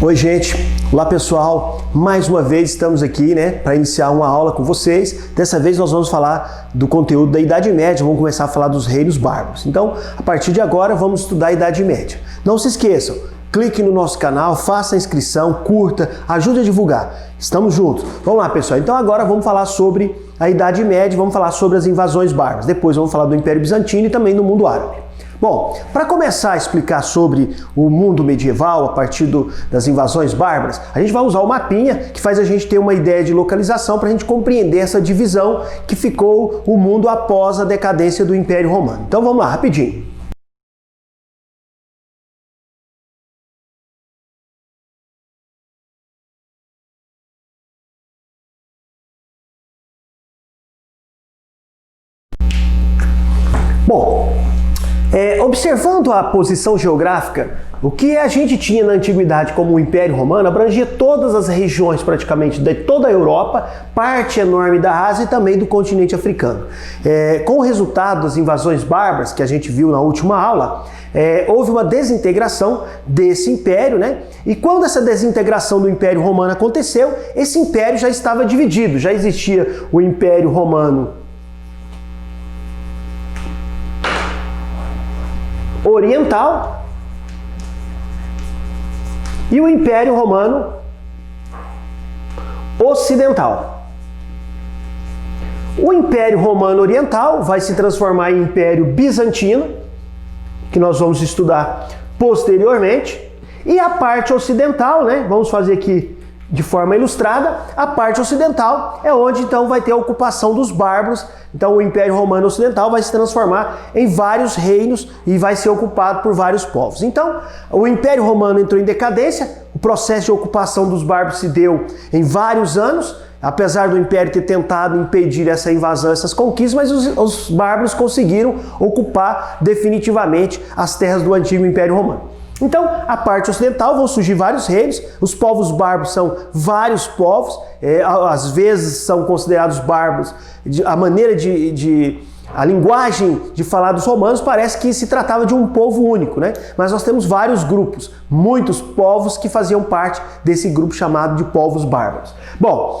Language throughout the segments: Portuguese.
Oi, gente. Olá, pessoal. Mais uma vez estamos aqui, para iniciar uma aula com vocês. Dessa vez nós vamos falar do conteúdo da Idade Média, vamos começar a falar dos reinos bárbaros. Então, a partir de agora, vamos estudar a Idade Média. Não se esqueçam, clique no nosso canal, faça a inscrição, curta, ajude a divulgar. Estamos juntos. Vamos lá, pessoal. Então, agora vamos falar sobre a Idade Média, vamos falar sobre as invasões bárbaras. Depois vamos falar do Império Bizantino e também do mundo árabe. Bom, para começar a explicar sobre o mundo medieval a partir das invasões bárbaras, a gente vai usar o mapinha que faz a gente ter uma ideia de localização para a gente compreender essa divisão que ficou o mundo após a decadência do Império Romano. Então vamos lá, rapidinho. Bom, observando a posição geográfica, o que a gente tinha na antiguidade como o Império Romano abrangia todas as regiões praticamente de toda a Europa, parte enorme da Ásia e também do continente africano. Com o resultado das invasões bárbaras que a gente viu na última aula, houve uma desintegração desse império, E quando essa desintegração do Império Romano aconteceu, esse império já estava dividido, já existia o Império Romano Oriental e o Império Romano Ocidental. O Império Romano Oriental vai se transformar em Império Bizantino, que nós vamos estudar posteriormente, e a parte ocidental, vamos fazer aqui de forma ilustrada, a parte ocidental é onde então vai ter a ocupação dos bárbaros. Então o Império Romano Ocidental vai se transformar em vários reinos e vai ser ocupado por vários povos. Então o Império Romano entrou em decadência, o processo de ocupação dos bárbaros se deu em vários anos, apesar do Império ter tentado impedir essa invasão, essas conquistas, mas os bárbaros conseguiram ocupar definitivamente as terras do antigo Império Romano. Então, a parte ocidental vão surgir vários reinos, os povos bárbaros são vários povos, às vezes são considerados bárbaros, a maneira a linguagem de falar dos romanos parece que se tratava de um povo único, Mas nós temos vários grupos, muitos povos que faziam parte desse grupo chamado de povos bárbaros. Bom,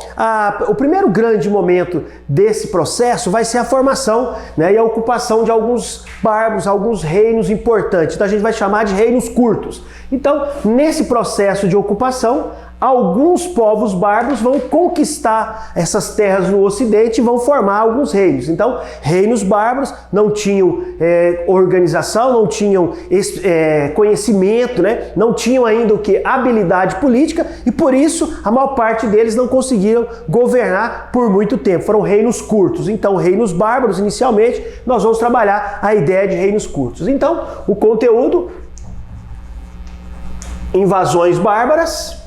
o primeiro grande momento desse processo vai ser a formação e a ocupação de alguns bárbaros, alguns reinos importantes. Então a gente vai chamar de reinos curtos. Então, nesse processo de ocupação, alguns povos bárbaros vão conquistar essas terras no ocidente e vão formar alguns reinos. Então, reinos bárbaros não tinham organização, não tinham conhecimento, não tinham ainda habilidade política e por isso a maior parte deles não conseguiram governar por muito tempo. Foram reinos curtos. Então, reinos bárbaros, inicialmente, nós vamos trabalhar a ideia de reinos curtos. Então, o conteúdo: invasões bárbaras,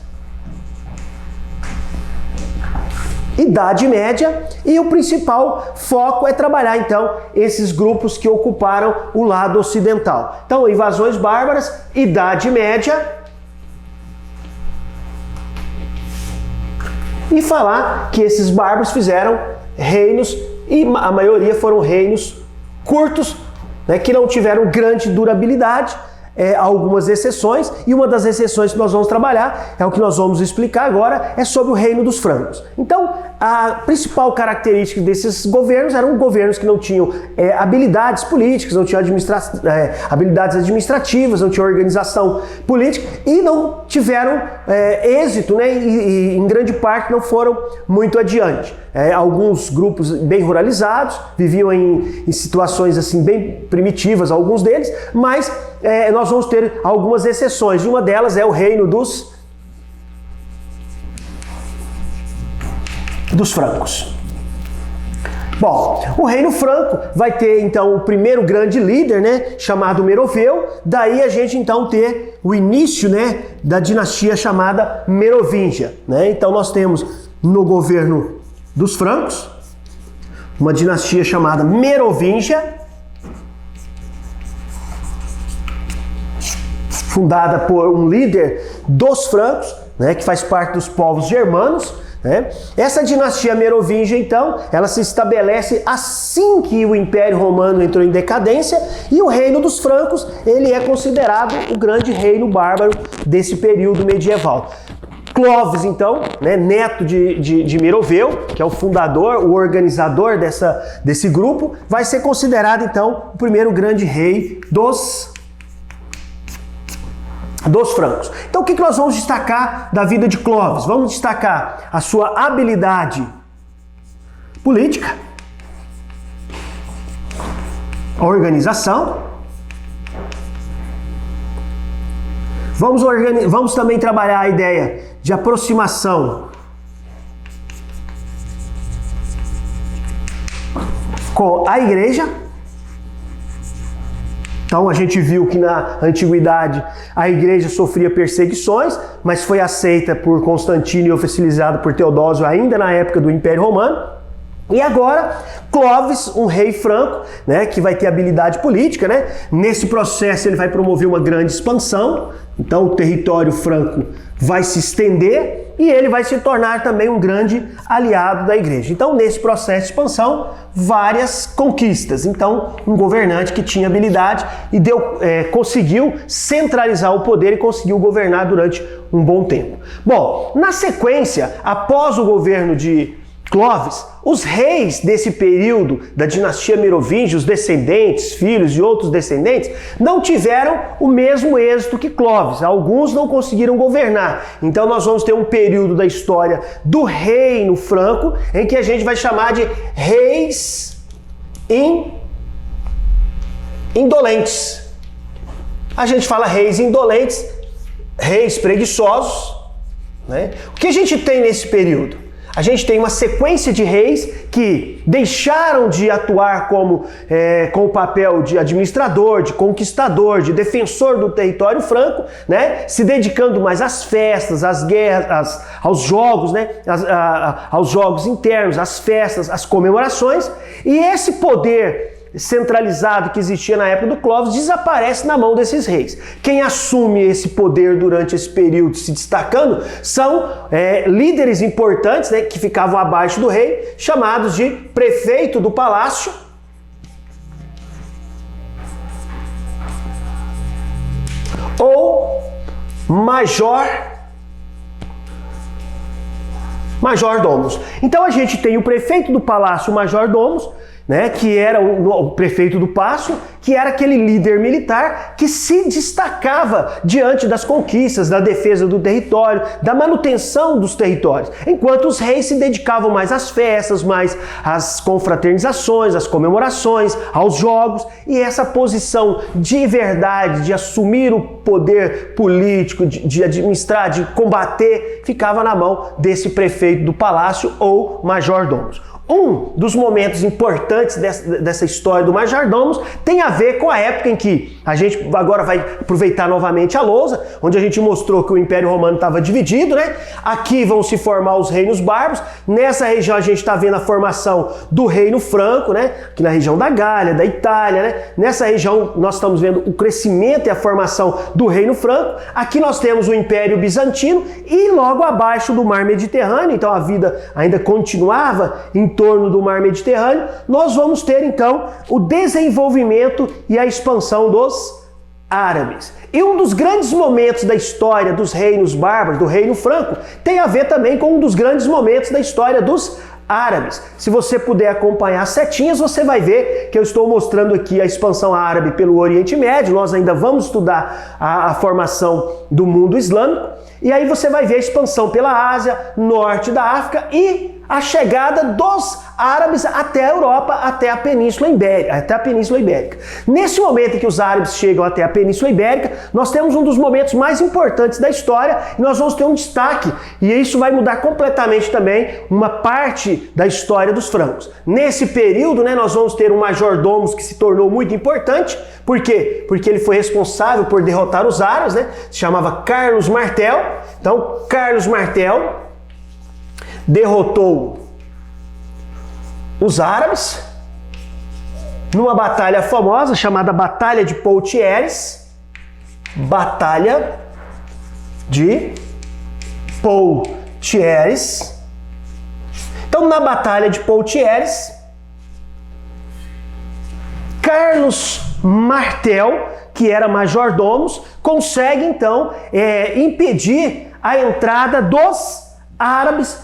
Idade Média, e o principal foco é trabalhar então esses grupos que ocuparam o lado ocidental. Então, invasões bárbaras, Idade Média, e falar que esses bárbaros fizeram reinos, e a maioria foram reinos curtos, que não tiveram grande durabilidade. Algumas exceções, e uma das exceções que nós vamos trabalhar, é o que nós vamos explicar agora, é sobre o reino dos francos. Então, a principal característica desses governos eram governos que não tinham habilidades políticas, não tinham habilidades administrativas, não tinham organização política e não tiveram êxito, e em grande parte não foram muito adiante. Alguns grupos bem ruralizados, viviam em situações assim bem primitivas, alguns deles, mas nós vamos ter algumas exceções. Uma delas é o reino dos francos. Bom, o reino franco vai ter então o primeiro grande líder, chamado Meroveu. Daí a gente então ter o início, da dinastia chamada Merovingia, Então nós temos no governo dos francos uma dinastia chamada Merovingia, fundada por um líder dos francos, que faz parte dos povos germanos. né? Essa dinastia merovingia, então, ela se estabelece assim que o Império Romano entrou em decadência, e o reino dos francos, ele é considerado o grande reino bárbaro desse período medieval. Clovis, então, né, neto de Meroveu, que é o fundador, o organizador desse grupo, vai ser considerado, então, o primeiro grande rei dos francos. Então, o que nós vamos destacar da vida de Clovis? Vamos destacar a sua habilidade política, a organização. Vamos também trabalhar a ideia de aproximação com a igreja. Então a gente viu que na antiguidade a igreja sofria perseguições, mas foi aceita por Constantino e oficializada por Teodósio ainda na época do Império Romano. E agora, Clovis, um rei franco, né, que vai ter habilidade política, né? Nesse processo ele vai promover uma grande expansão, então o território franco vai se estender e ele vai se tornar também um grande aliado da igreja. Então, nesse processo de expansão, várias conquistas. Então, um governante que tinha habilidade e conseguiu centralizar o poder e conseguiu governar durante um bom tempo. Bom, na sequência, após o governo de Clovis, os reis desse período da dinastia merovingia, os descendentes, filhos e outros descendentes, não tiveram o mesmo êxito que Clovis. Alguns não conseguiram governar. Então nós vamos ter um período da história do reino franco em que a gente vai chamar de reis indolentes. A gente fala reis indolentes, reis preguiçosos, né? O que a gente tem nesse período? A gente tem uma sequência de reis que deixaram de atuar com o papel de administrador, de conquistador, de defensor do território franco, né? Se dedicando mais às festas, às guerras, aos jogos, né? Aos jogos internos, às festas, às comemorações. E esse poder centralizado que existia na época do Clovis desaparece na mão desses reis. Quem assume esse poder durante esse período se destacando são líderes importantes, né, que ficavam abaixo do rei, chamados de prefeito do palácio ou majordomos. Então a gente tem o prefeito do palácio, o majordomos, né, que era o prefeito do palácio, que era aquele líder militar que se destacava diante das conquistas, da defesa do território, da manutenção dos territórios, enquanto os reis se dedicavam mais às festas, mais às confraternizações, às comemorações, aos jogos, e essa posição de verdade, de assumir o poder político, de administrar, de combater, ficava na mão desse prefeito do palácio ou majordomos. Um dos momentos importantes dessa história do majordomos tem a ver com a época em que a gente agora vai aproveitar novamente a lousa, onde a gente mostrou que o Império Romano estava dividido, né? Aqui vão se formar os reinos bárbaros. Nessa região a gente está vendo a formação do reino franco, né? Aqui na região da Gália, da Itália, né? Nessa região nós estamos vendo o crescimento e a formação do reino franco. Aqui nós temos o Império Bizantino e logo abaixo do Mar Mediterrâneo, então a vida ainda continuava em torno do Mar Mediterrâneo, nós vamos ter então o desenvolvimento e a expansão dos árabes. E um dos grandes momentos da história dos reinos bárbaros, do reino franco, tem a ver também com um dos grandes momentos da história dos árabes. Se você puder acompanhar as setinhas, você vai ver que eu estou mostrando aqui a expansão árabe pelo Oriente Médio. Nós ainda vamos estudar a formação do mundo islâmico. E aí você vai ver a expansão pela Ásia, norte da África e a chegada dos árabes até a Europa, até a Península Ibérica. Nesse momento em que os árabes chegam até a Península Ibérica, nós temos um dos momentos mais importantes da história e nós vamos ter um destaque. E isso vai mudar completamente também uma parte da história dos francos. Nesse período, né, nós vamos ter um majordomos que se tornou muito importante. Por quê? Porque ele foi responsável por derrotar os árabes, né? Se chamava Carlos Martel. Então, Carlos Martel derrotou os árabes numa batalha famosa chamada Batalha de Poitiers. Batalha de Poitiers. Então, na Batalha de Poitiers, Carlos Martel, que era major-domos, consegue então impedir a entrada dos árabes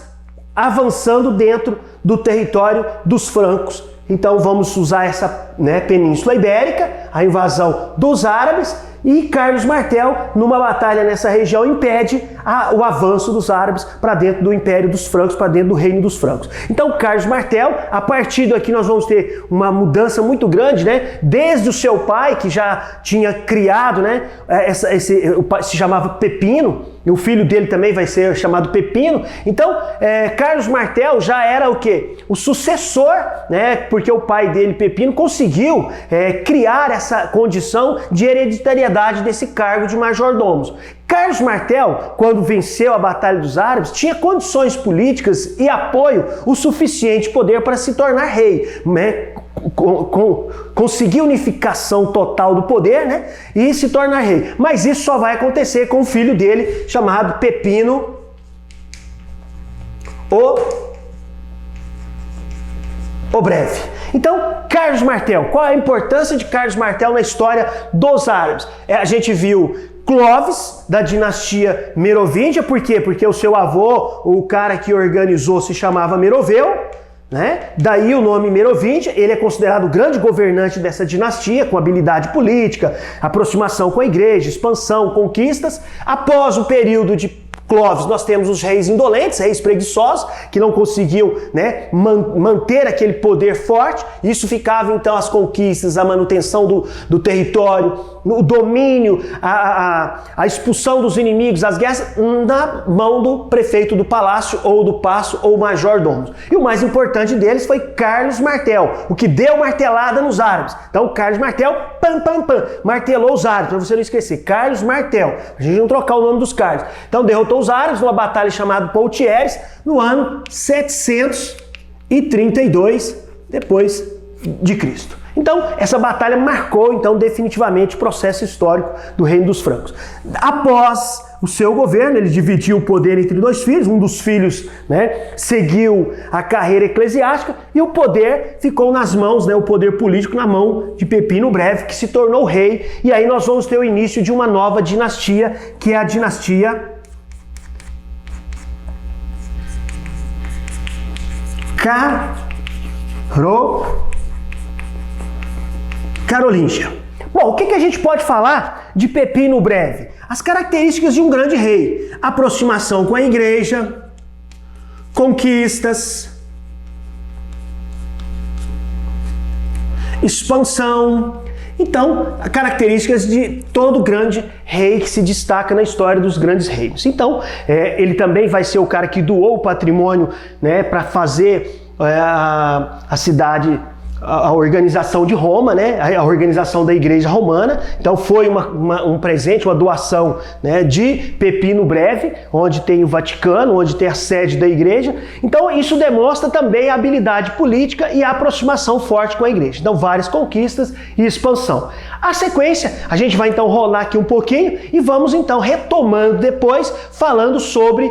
avançando dentro do território dos francos. Então vamos usar essa Península Ibérica, a invasão dos árabes, e Carlos Martel, numa batalha nessa região, impede o avanço dos árabes para dentro do Império dos Francos, para dentro do Reino dos Francos. Então Carlos Martel, a partir daqui nós vamos ter uma mudança muito grande, desde o seu pai, que já tinha criado, o pai se chamava Pepino, e o filho dele também vai ser chamado Pepino. Então, Carlos Martel já era o quê? O sucessor, porque o pai dele, Pepino, conseguiu criar essa condição de hereditariedade desse cargo de major-domos. Carlos Martel, quando venceu a Batalha dos Árabes, tinha condições políticas e apoio o suficiente poder para se tornar rei, conseguir unificação total do poder, e se tornar rei. Mas isso só vai acontecer com o filho dele, chamado Pepino o Breve. Então, Carlos Martel, qual a importância de Carlos Martel na história dos árabes? A gente viu Clovis, da dinastia Merovíngia. Por quê? Porque o seu avô, o cara que organizou, se chamava Meroveu, Daí o nome Merovíngia. Ele é considerado o grande governante dessa dinastia, com habilidade política, aproximação com a igreja, expansão, conquistas. Após o período de Clovis, nós temos os reis indolentes, reis preguiçosos, que não conseguiam manter aquele poder forte. Isso ficava então as conquistas, a manutenção do território, o domínio, a expulsão dos inimigos, as guerras, na mão do prefeito do palácio, ou do paço, ou major-domo. E o mais importante deles foi Carlos Martel, o que deu martelada nos árabes. Então Carlos Martel, martelou os árabes, para você não esquecer, Carlos Martel, a gente não trocar o nome dos Carlos. Então derrotou os árabes numa batalha chamada Poitiers, no ano 732 depois de Cristo. Então, essa batalha marcou definitivamente o processo histórico do Reino dos Francos. Após o seu governo, ele dividiu o poder entre dois filhos. Um dos filhos seguiu a carreira eclesiástica e o poder ficou nas mãos, o poder político na mão de Pepino o Breve, que se tornou rei. E aí nós vamos ter o início de uma nova dinastia, que é a dinastia Carolíngia. Bom, o que a gente pode falar de Pepino o Breve? As características de um grande rei: aproximação com a igreja, conquistas, expansão. Então, características de todo grande rei que se destaca na história dos grandes reinos. Então, ele também vai ser o cara que doou o patrimônio para fazer a cidade, a organização de Roma, a organização da Igreja Romana. Então foi um presente, uma doação de Pepino Breve, onde tem o Vaticano, onde tem a sede da Igreja. Então isso demonstra também a habilidade política e a aproximação forte com a Igreja. Então várias conquistas e expansão. A sequência, a gente vai então rolar aqui um pouquinho e vamos então retomando depois, falando sobre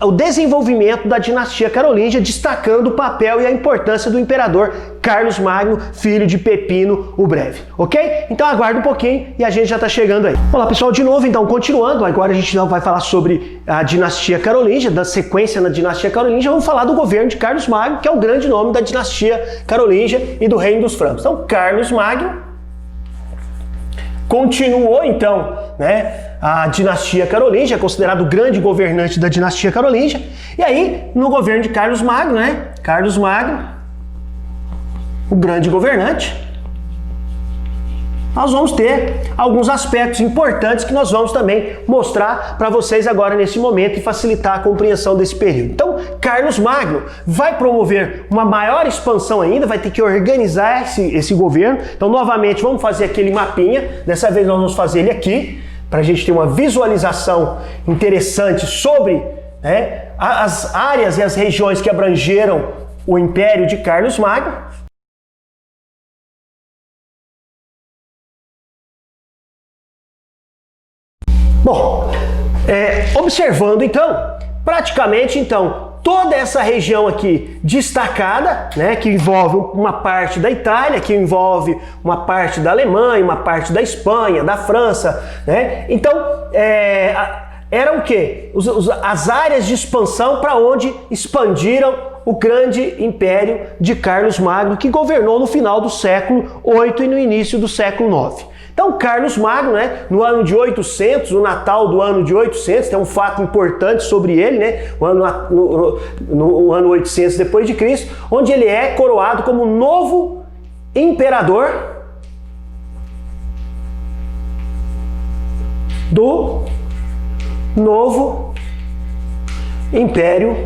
o desenvolvimento da dinastia carolíngia, destacando o papel e a importância do imperador Carlos Magno, filho de Pepino o Breve, ok? Então aguarda um pouquinho e a gente já está chegando aí. Olá pessoal, de novo então, continuando, agora a gente não vai falar sobre a dinastia carolíngia, da sequência na dinastia carolíngia, vamos falar do governo de Carlos Magno, que é o grande nome da dinastia carolíngia e do Reino dos Francos. Então Carlos Magno continuou então, a dinastia carolíngia, é considerado o grande governante da dinastia carolíngia. E aí, no governo de Carlos Magno, Carlos Magno, o grande governante, nós vamos ter alguns aspectos importantes que nós vamos também mostrar para vocês agora nesse momento e facilitar a compreensão desse período. Então, Carlos Magno vai promover uma maior expansão ainda, vai ter que organizar esse governo. Então, novamente, vamos fazer aquele mapinha. Dessa vez nós vamos fazer ele aqui, para a gente ter uma visualização interessante sobre as áreas e as regiões que abrangeram o Império de Carlos Magno. Bom, observando então, praticamente então, toda essa região aqui destacada, né, que envolve uma parte da Itália, que envolve uma parte da Alemanha, uma parte da Espanha, da França, né? Então, eram o quê? As áreas de expansão para onde expandiram o grande império de Carlos Magno, que governou no final do século VIII e no início do século IX. Então, Carlos Magno, né, no ano de 800, no Natal do ano de 800, tem um fato importante sobre ele, né, no ano 800 depois de Cristo, onde ele é coroado como novo imperador do novo Império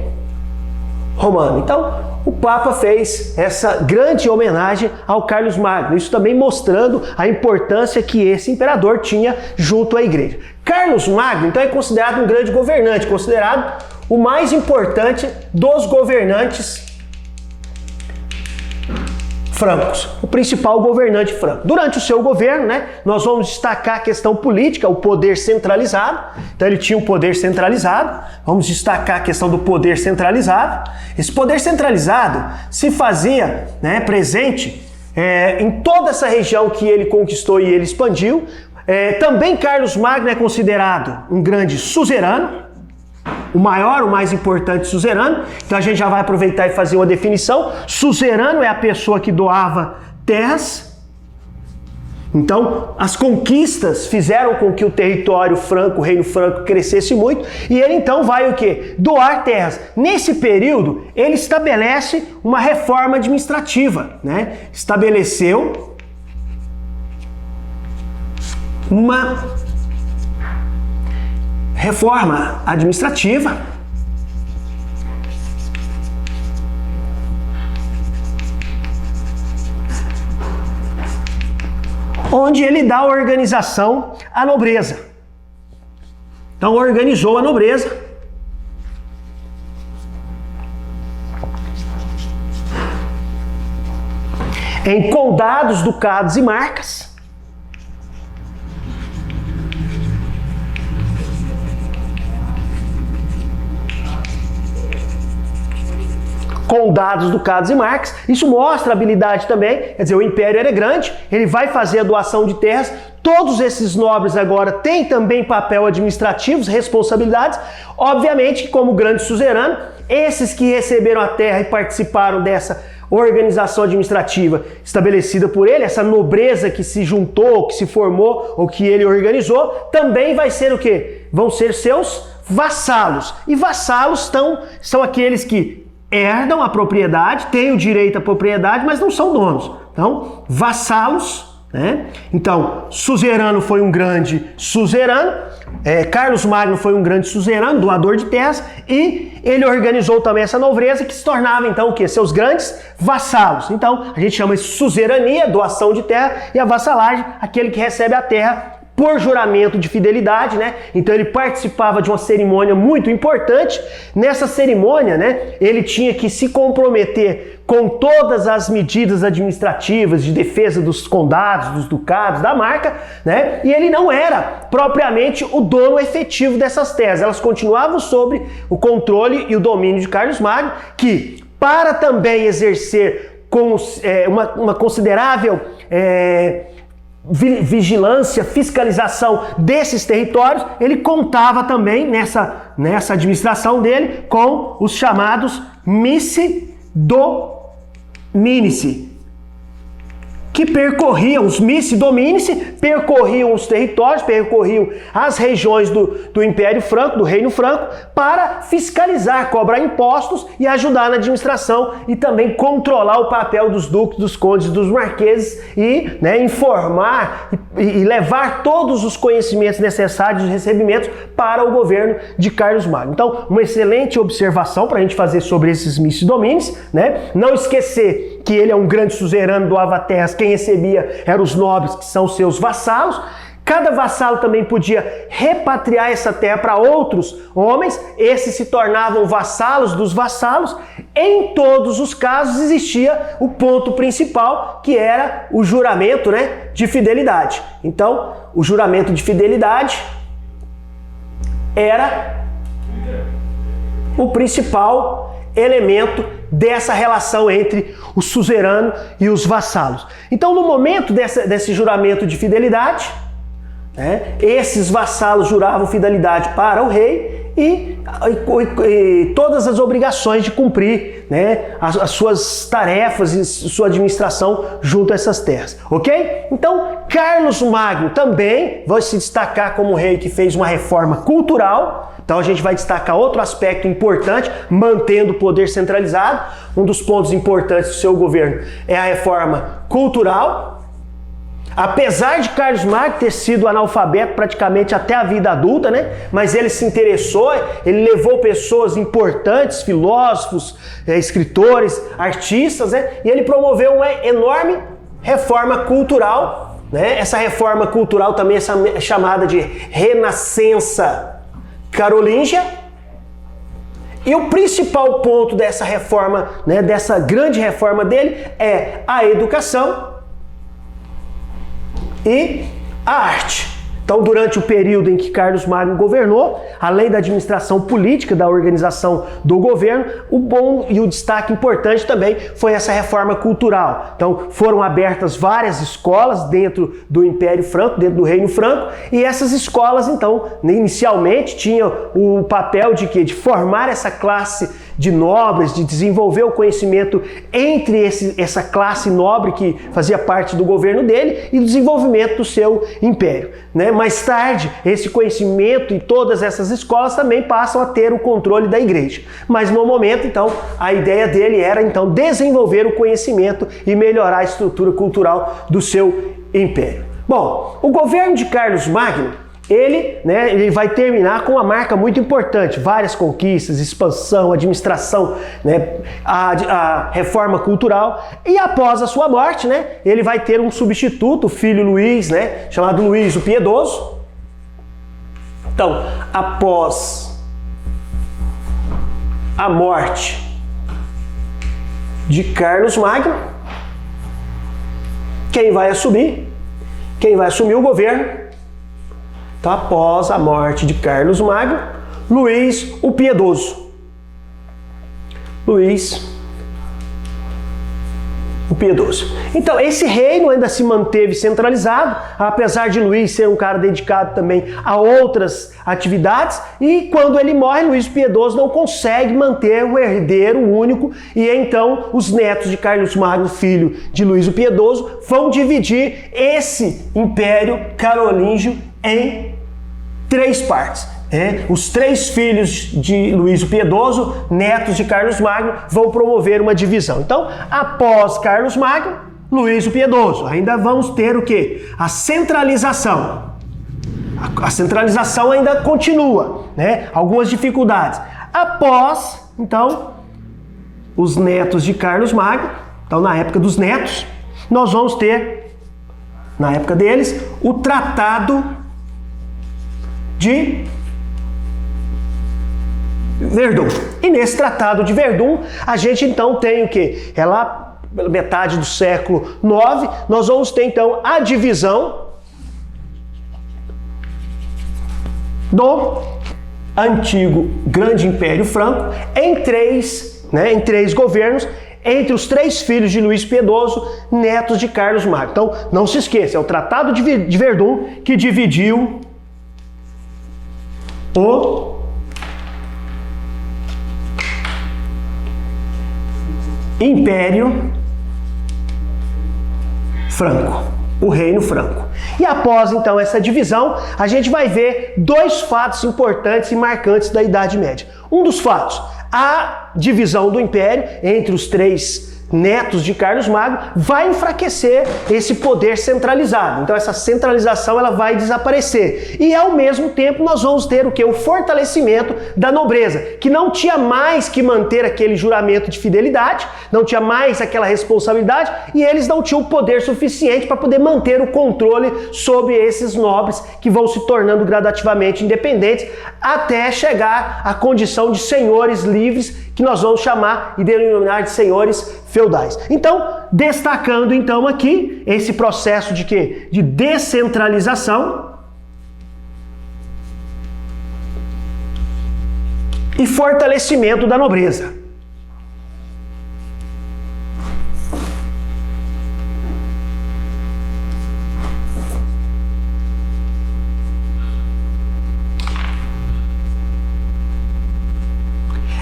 Romano. Então, o Papa fez essa grande homenagem ao Carlos Magno, isso também mostrando a importância que esse imperador tinha junto à igreja. Carlos Magno, então, é considerado um grande governante, considerado o mais importante dos governantes francos, o principal governante franco. Durante o seu governo, né, nós vamos destacar a questão política, o poder centralizado. Então ele tinha um poder centralizado. Vamos destacar a questão do poder centralizado. Esse poder centralizado se fazia, né, presente em toda essa região que ele conquistou e ele expandiu. Também Carlos Magno é considerado um grande suzerano, o maior, o mais importante suzerano. Então a gente já vai aproveitar e fazer uma definição. Suzerano é a pessoa que doava terras. Então as conquistas fizeram com que o território franco, o reino franco, crescesse muito, e ele então vai o quê? Doar terras. Nesse período ele estabelece uma reforma administrativa, né? Estabeleceu uma reforma administrativa onde ele dá organização à nobreza. Então organizou a nobreza em condados, ducados e marcas. Condados, ducados e marcas. Isso mostra a habilidade também, quer dizer, o império era grande, ele vai fazer a doação de terras. Todos esses nobres agora têm também papel administrativo, responsabilidades. Obviamente que, como grande suzerano, esses que receberam a terra e participaram dessa organização administrativa estabelecida por ele, essa nobreza que se juntou, que se formou, ou que ele organizou, também vai ser o quê? Vão ser seus vassalos. E vassalos são aqueles que herdam a propriedade, têm o direito à propriedade, mas não são donos. Então, vassalos, né? Então, suzerano foi um grande suzerano, Carlos Magno foi um grande suzerano, doador de terras, e ele organizou também essa nobreza que se tornava então o quê? Seus grandes vassalos. Então, a gente chama isso de suzerania, doação de terra, e a vassalagem, aquele que recebe a terra por juramento de fidelidade, né? Então ele participava de uma cerimônia muito importante. Nessa cerimônia, né, ele tinha que se comprometer com todas as medidas administrativas de defesa dos condados, dos ducados, da marca, né? E ele não era propriamente o dono efetivo dessas terras. Elas continuavam sob o controle e o domínio de Carlos Magno, que, para também exercer com uma considerável vigilância, fiscalização desses territórios, ele contava também nessa administração dele com os chamados missi dominici, que percorriam, os missi dominici, percorriam os territórios, percorriam as regiões do Império Franco, do Reino Franco, para fiscalizar, cobrar impostos e ajudar na administração e também controlar o papel dos duques, dos condes, dos marqueses e, né, informar e levar todos os conhecimentos necessários, os recebimentos para o governo de Carlos Magno. Então, uma excelente observação para a gente fazer sobre esses missi dominici, né? Não esquecer que ele é um grande suzerano, doava terras, quem recebia eram os nobres, que são seus vassalos. Cada vassalo também podia repatriar essa terra para outros homens, esses se tornavam vassalos dos vassalos. Em todos os casos existia o ponto principal, que era o juramento, né, de fidelidade. Então, o juramento de fidelidade era o principal elemento dessa relação entre o suzerano e os vassalos. Então, no momento desse juramento de fidelidade, esses vassalos juravam fidelidade para o rei e todas as obrigações de cumprir, as suas tarefas e sua administração junto a essas terras, ok? Então, Carlos Magno também vai se destacar como um rei que fez uma reforma cultural. Então a gente vai destacar outro aspecto importante, mantendo o poder centralizado. Um dos pontos importantes do seu governo é a reforma cultural. Apesar de Carlos Magno ter sido analfabeto praticamente até a vida adulta, mas ele se interessou, ele levou pessoas importantes, filósofos, escritores, artistas, e ele promoveu uma enorme reforma cultural. Essa reforma cultural também é chamada de Renascença Carolíngia. E o principal ponto dessa reforma, dessa grande reforma dele, é a educação e a arte. Então, durante o período em que Carlos Magno governou, além da administração política, da organização do governo, o bom e o destaque importante também foi essa reforma cultural. Então, foram abertas várias escolas dentro do Império Franco, dentro do Reino Franco, e essas escolas, então, inicialmente tinham o papel de quê? De formar essa classe de nobres, de desenvolver o conhecimento entre essa classe nobre que fazia parte do governo dele e o desenvolvimento do seu império. Mais tarde, esse conhecimento e todas essas escolas também passam a ter o controle da igreja. Mas no momento, então, a ideia dele era então desenvolver o conhecimento e melhorar a estrutura cultural do seu império. Bom, o governo de Carlos Magno, ele vai terminar com uma marca muito importante, várias conquistas, expansão, administração, a reforma cultural, e após a sua morte, ele vai ter um substituto, o filho Luís, chamado Luís o Piedoso. Então, após a morte de Carlos Magno, quem vai assumir o governo? Então, após a morte de Carlos Magno, Luís o Piedoso. Luís o Piedoso. Então, esse reino ainda se manteve centralizado, apesar de Luís ser um cara dedicado também a outras atividades, e quando ele morre, Luís o Piedoso não consegue manter um herdeiro único, e então os netos de Carlos Magno, filho de Luís o Piedoso, vão dividir esse Império Carolíngio em 3 partes. Os 3 filhos de Luís o Piedoso, netos de Carlos Magno, vão promover uma divisão. Então, após Carlos Magno, Luís o Piedoso. Ainda vamos ter o quê? A centralização. A centralização ainda continua, algumas dificuldades. Após, então, os netos de Carlos Magno, então na época dos netos, nós vamos ter, na época deles, o Tratado de Verdun. E nesse Tratado de Verdun, a gente então tem o quê? É lá pela metade do século IX, nós vamos ter então a divisão do antigo Grande Império Franco em 3 governos, entre os 3 filhos de Luís Piedoso, netos de Carlos Magno. Então, não se esqueça, é o Tratado de Verdun que dividiu o Império Franco, o Reino Franco. E após então essa divisão, a gente vai ver 2 fatos importantes e marcantes da Idade Média. Um dos fatos, a divisão do Império entre os 3 netos de Carlos Magno vai enfraquecer esse poder centralizado. Então essa centralização ela vai desaparecer. E ao mesmo tempo nós vamos ter o quê? O fortalecimento da nobreza, que não tinha mais que manter aquele juramento de fidelidade, não tinha mais aquela responsabilidade, e eles não tinham poder suficiente para poder manter o controle sobre esses nobres que vão se tornando gradativamente independentes até chegar à condição de senhores livres, que nós vamos chamar e denominar de senhores feudais. Então, destacando então aqui esse processo de quê? De descentralização e fortalecimento da nobreza.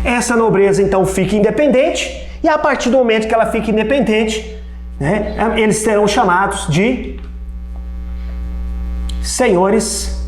Essa nobreza então fica independente, e a partir do momento que ela fica independente, né, eles serão chamados de senhores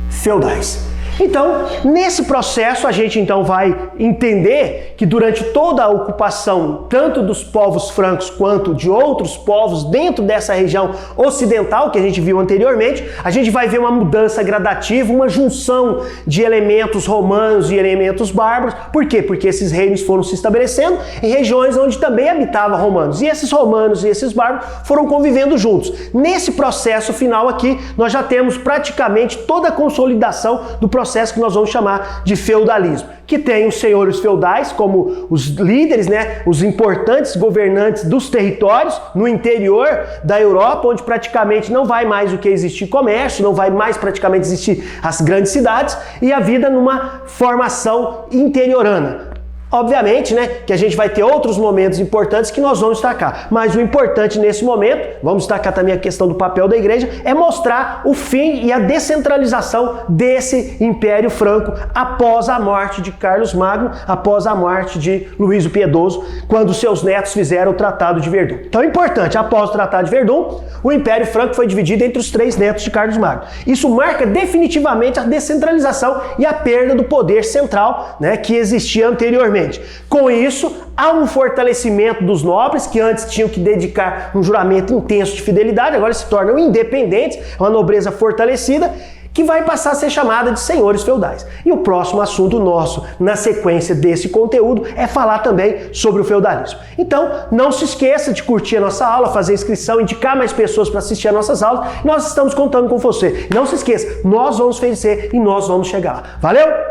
feudais. Então, nesse processo, a gente então vai entender que durante toda a ocupação, tanto dos povos francos quanto de outros povos dentro dessa região ocidental que a gente viu anteriormente, a gente vai ver uma mudança gradativa, uma junção de elementos romanos e elementos bárbaros. Por quê? Porque esses reinos foram se estabelecendo em regiões onde também habitavam romanos. E esses romanos e esses bárbaros foram convivendo juntos. Nesse processo final aqui, nós já temos praticamente toda a consolidação do processo que nós vamos chamar de feudalismo, que tem os senhores feudais como os líderes, né, os importantes governantes dos territórios no interior da Europa, onde praticamente não vai mais o que existir comércio, não vai mais praticamente existir as grandes cidades, e a vida numa formação interiorana. Obviamente, né, que a gente vai ter outros momentos importantes que nós vamos destacar, mas o importante nesse momento, vamos destacar também a questão do papel da igreja, é mostrar o fim e a descentralização desse Império Franco após a morte de Carlos Magno, após a morte de Luís o Piedoso, quando seus netos fizeram o Tratado de Verdun. Então é importante, após o Tratado de Verdun, o Império Franco foi dividido entre os 3 netos de Carlos Magno. Isso marca definitivamente a descentralização e a perda do poder central, né, que existia anteriormente. Com isso, há um fortalecimento dos nobres, que antes tinham que dedicar um juramento intenso de fidelidade, agora se tornam independentes, uma nobreza fortalecida, que vai passar a ser chamada de senhores feudais. E o próximo assunto nosso, na sequência desse conteúdo, é falar também sobre o feudalismo. Então, não se esqueça de curtir a nossa aula, fazer inscrição, indicar mais pessoas para assistir as nossas aulas. Nós estamos contando com você. Não se esqueça, nós vamos vencer e nós vamos chegar lá. Valeu?